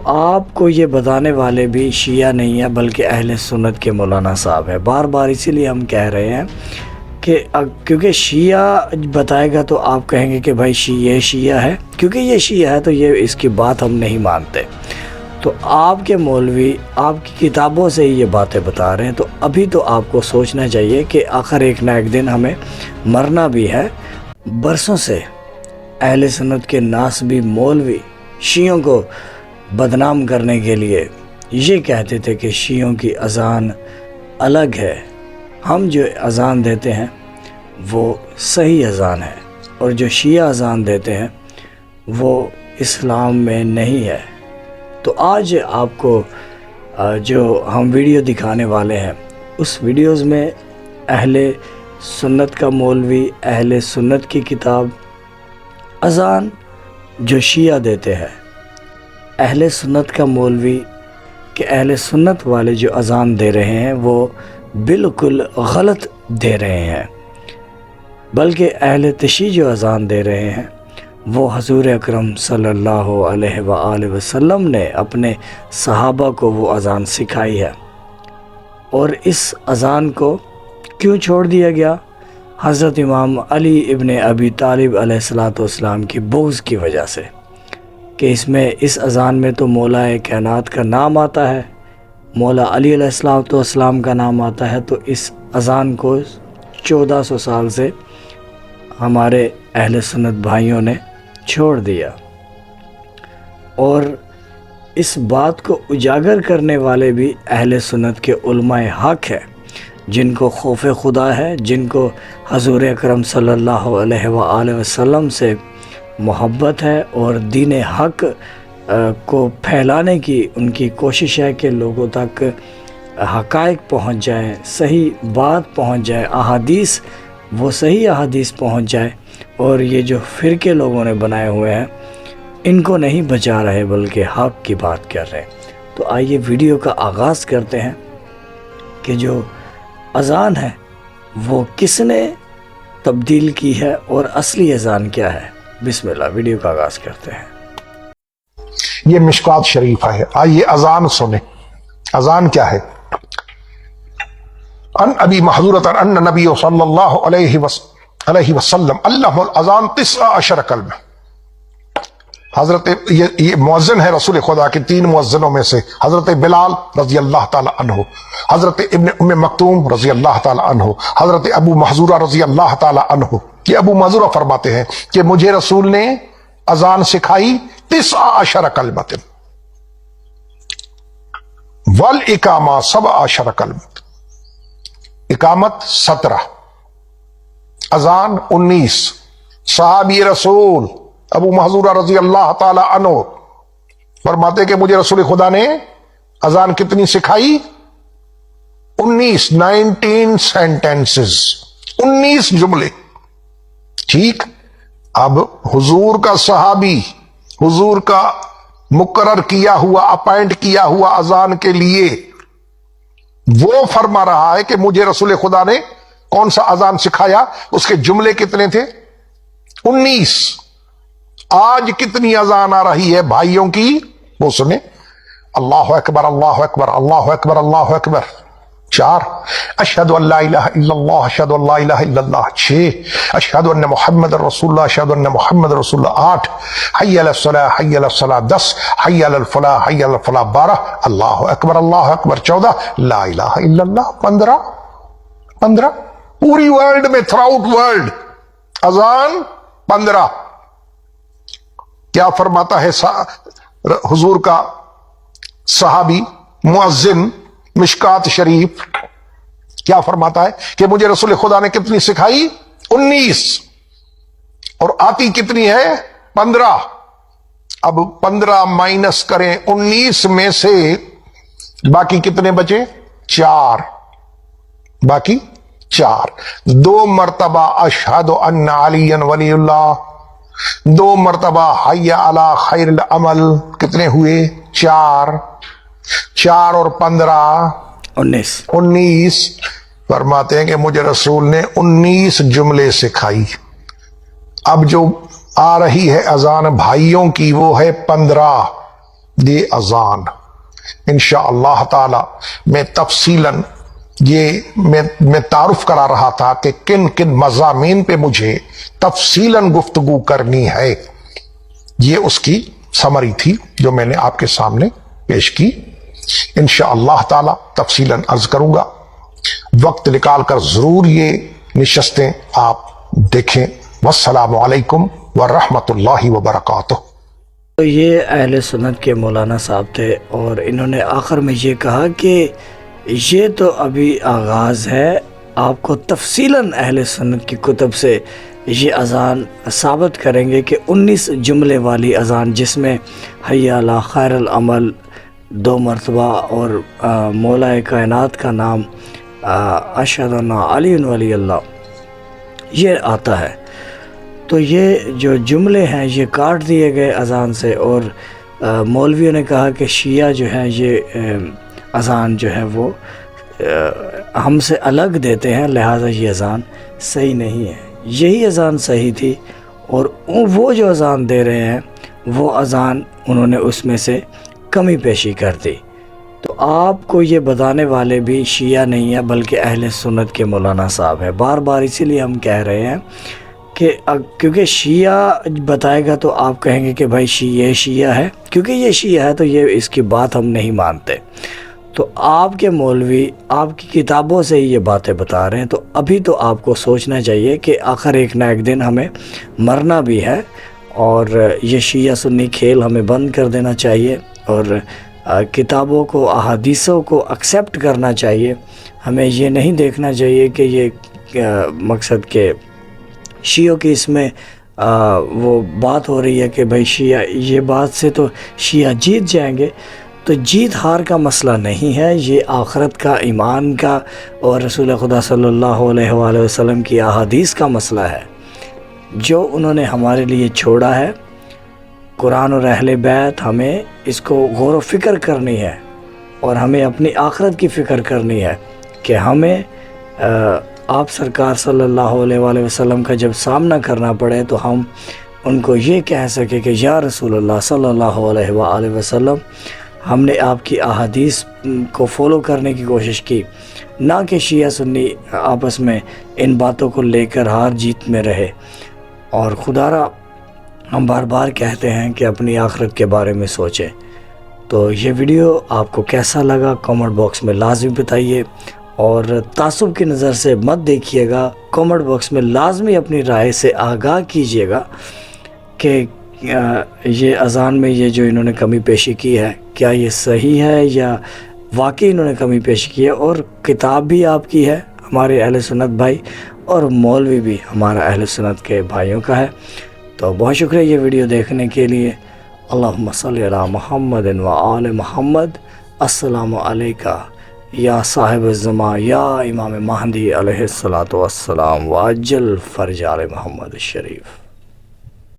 آپ کو یہ بتانے والے بھی شیعہ نہیں ہیں بلکہ اہل سنت کے مولانا صاحب ہیں. بار بار اسی لیے ہم کہہ رہے ہیں کہ کیونکہ شیعہ بتائے گا تو آپ کہیں گے کہ بھائی یہ شیعہ ہے، کیونکہ یہ شیعہ ہے تو یہ اس کی بات ہم نہیں مانتے. تو آپ کے مولوی آپ کی کتابوں سے ہی یہ باتیں بتا رہے ہیں، تو ابھی تو آپ کو سوچنا چاہیے کہ آخر ایک نہ ایک دن ہمیں مرنا بھی ہے. برسوں سے اہل سنت کے ناسبی مولوی شیعوں کو بدنام کرنے کے لیے یہ کہتے تھے کہ شیعوں کی اذان الگ ہے، ہم جو اذان دیتے ہیں وہ صحیح اذان ہے، اور جو شیعہ اذان دیتے ہیں وہ اسلام میں نہیں ہے. تو آج آپ کو جو ہم ویڈیو دکھانے والے ہیں اس ویڈیوز میں اہل سنت کا مولوی، اہل سنت کی کتاب، اذان جو شیعہ دیتے ہیں، اہل سنت کا مولوی کہ اہل سنت والے جو اذان دے رہے ہیں وہ بالکل غلط دے رہے ہیں، بلکہ اہل تشیع جو اذان دے رہے ہیں وہ حضور اکرم صلی اللہ علیہ وآلہ وسلم نے اپنے صحابہ کو وہ اذان سکھائی ہے. اور اس اذان کو کیوں چھوڑ دیا گیا؟ حضرت امام علی ابن ابی طالب علیہ السلام کی بغض کی وجہ سے، کہ اس اذان میں تو مولا کائنات کا نام آتا ہے، مولا علی علیہ السلام کا نام آتا ہے. تو اس اذان کو 1400 سال سے ہمارے اہل سنت بھائیوں نے چھوڑ دیا. اور اس بات کو اجاگر کرنے والے بھی اہل سنت کے علماء حق ہیں، جن کو خوف خدا ہے، جن کو حضور اکرم صلی اللہ علیہ وآلہ وسلم سے محبت ہے، اور دین حق کو پھیلانے کی ان کی کوشش ہے کہ لوگوں تک حقائق پہنچ جائیں، صحیح بات پہنچ جائے، احادیث وہ صحیح احادیث پہنچ جائے. اور یہ جو فرقے لوگوں نے بنائے ہوئے ہیں ان کو نہیں بچا رہے بلکہ حق کی بات کر رہے ہیں. تو آئیے ویڈیو کا آغاز کرتے ہیں کہ جو اذان ہے وہ کس نے تبدیل کی ہے اور اصلی اذان کیا ہے. بسم اللہ، ویڈیو کا آغاز کرتے ہیں. یہ مشکات شریف ہے. آئیے اذان سنیں. اذان کیا ہے؟ ان ابی محذورۃ ان نبی صلی اللہ علیہ وسلم علم الاذان 19 کلمہ. حضرت یہ مؤذن ہے رسول خدا کے 3 مؤذنوں میں سے، حضرت بلال رضی اللہ تعالی عنہ، حضرت ابن ام مکتوم رضی اللہ تعالی عنہ، حضرت ابو محذورہ رضی اللہ تعالی عنہ. کہ ابو محذورہ فرماتے ہیں کہ مجھے رسول نے اذان سکھائی 19 کلمۃ والاقامہ 17 کلمۃ. اقامت 17، اذان 19. صحابی رسول ابو محذورہ رضی اللہ تعالی عنہ فرماتے کہ مجھے رسول خدا نے اذان کتنی سکھائی؟ 19 سینٹنسز، 19 جملے. ٹھیک. اب حضور کا صحابی، حضور کا مقرر کیا ہوا، اپائنٹ کیا ہوا اذان کے لیے، وہ فرما رہا ہے کہ مجھے رسول خدا نے کون سا اذان سکھایا، اس کے جملے کتنے تھے؟ 19. آج کتنی اذان آ رہی ہے بھائیوں کی وہ سنیں. اللہ اکبر اللہ اکبر اللہ اکبر اللہ اکبر 4، اشہد ان لا الہ الا اللہ اشہد ان لا الہ الا اللہ 6، اشہد ان محمد رسول اللہ اشہد ان محمد رسول اللہ 8، حی علی الصلاۃ حی علی الصلاۃ 10، حی علی الفلاح حی علی الفلاح 12، اللہ اکبر 14، لا الہ الا اللہ 15. پوری ورلڈ میں، تھرو آؤٹ ورلڈ اذان 15. کیا فرماتا ہے حضور کا صحابی مؤذن مشکات شریف؟ کیا فرماتا ہے کہ مجھے رسول خدا نے کتنی سکھائی؟ 19. اور آتی کتنی ہے؟ 15. اب 15 مائنس کریں 19 میں سے باقی کتنے بچے؟ 4. باقی 4. 2 مرتبہ اشہد ان علی ولی اللہ، 2 مرتبہ حی علی خیر العمل، کتنے ہوئے؟ 4. 4 اور 15 19. فرماتے ہیں کہ مجھے رسول نے 19 جملے سکھائی. اب جو آ رہی ہے اذان بھائیوں کی وہ ہے 15. یہ اذان انشاءاللہ تعالی میں تفصیلاً یہ میں تعارف کرا رہا تھا کہ کن کن مضامین پہ مجھے تفصیلاً گفتگو کرنی ہے. یہ اس کی سمری تھی جو میں نے آپ کے سامنے پیش کی. انشاءاللہ تعالی تفصیلاً عرض کروں گا. وقت نکال کر ضرور یہ نشستیں آپ دیکھیں. والسلام علیکم ورحمۃ اللہ وبرکاتہ. تو یہ اہل سنت کے مولانا صاحب تھے اور انہوں نے آخر میں یہ کہا کہ یہ تو ابھی آغاز ہے، آپ کو تفصیلاً اہل سنت کی کتب سے یہ اذان ثابت کریں گے کہ 19 جملے والی اذان جس میں حی علی خیر العمل 2 مرتبہ اور مولا کائنات کا نام اشہد ان علی ولی اللہ یہ آتا ہے. تو یہ جو جملے ہیں یہ کاٹ دیے گئے اذان سے، اور مولویوں نے کہا کہ شیعہ جو ہے یہ اذان جو ہے وہ ہم سے الگ دیتے ہیں، لہٰذا یہ اذان صحیح نہیں ہے. یہی اذان صحیح تھی، اور وہ جو اذان دے رہے ہیں وہ اذان انہوں نے اس میں سے کمی پیشی کر دی. تو آپ کو یہ بتانے والے بھی شیعہ نہیں ہیں بلکہ اہل سنت کے مولانا صاحب ہیں. بار بار اسی لیے ہم کہہ رہے ہیں کہ کیونکہ شیعہ بتائے گا تو آپ کہیں گے کہ بھائی یہ شیعہ ہے، کیونکہ یہ شیعہ ہے تو یہ اس کی بات ہم نہیں مانتے. تو آپ کے مولوی آپ کی کتابوں سے ہی یہ باتیں بتا رہے ہیں، تو ابھی تو آپ کو سوچنا چاہیے کہ آخر ایک نہ ایک دن ہمیں مرنا بھی ہے، اور یہ شیعہ سنی کھیل ہمیں بند کر دینا چاہیے، اور کتابوں کو احادیثوں کو ایکسیپٹ کرنا چاہیے. ہمیں یہ نہیں دیکھنا چاہیے کہ یہ مقصد کہ شیعوں کی اس میں وہ بات ہو رہی ہے کہ بھائی شیعہ، یہ بات سے تو شیعہ جیت جائیں گے. تو جیت ہار کا مسئلہ نہیں ہے، یہ آخرت کا، ایمان کا، اور رسول خدا صلی اللہ علیہ وآلہ وسلم کی احادیث کا مسئلہ ہے جو انہوں نے ہمارے لیے چھوڑا ہے. قرآن اور اہل بیت ہمیں اس کو غور و فکر کرنی ہے، اور ہمیں اپنی آخرت کی فکر کرنی ہے کہ ہمیں آپ سرکار صلی اللہ علیہ وآلہ وسلم کا جب سامنا کرنا پڑے تو ہم ان کو یہ کہہ سکے کہ یا رسول اللہ صلی اللہ علیہ وآلہ وسلم، ہم نے آپ کی احادیث کو فالو کرنے کی کوشش کی، نہ کہ شیعہ سنی آپس میں ان باتوں کو لے کر ہار جیت میں رہے. اور خدا را ہم بار بار کہتے ہیں کہ اپنی آخرت کے بارے میں سوچیں. تو یہ ویڈیو آپ کو کیسا لگا کامنٹ باکس میں لازمی بتائیے، اور تعصب کی نظر سے مت دیکھیے گا. کامنٹ باکس میں لازمی اپنی رائے سے آگاہ کیجیے گا کہ یہ اذان میں یہ جو انہوں نے کمی پیشی کی ہے کیا یہ صحیح ہے یا واقعی انہوں نے کمی پیشی کی ہے. اور کتاب بھی آپ کی ہے، ہمارے اہل سنت بھائی، اور مولوی بھی ہمارا اہل سنت کے بھائیوں کا ہے. تو بہت شکریہ یہ ویڈیو دیکھنے کے لیے. اللہم صلی علی محمد و آل محمد. السلام علیکہ یا صاحب الزمان یا امام مہدی علیہ الصلوۃ والسلام وعجل فرج آل محمد الشریف.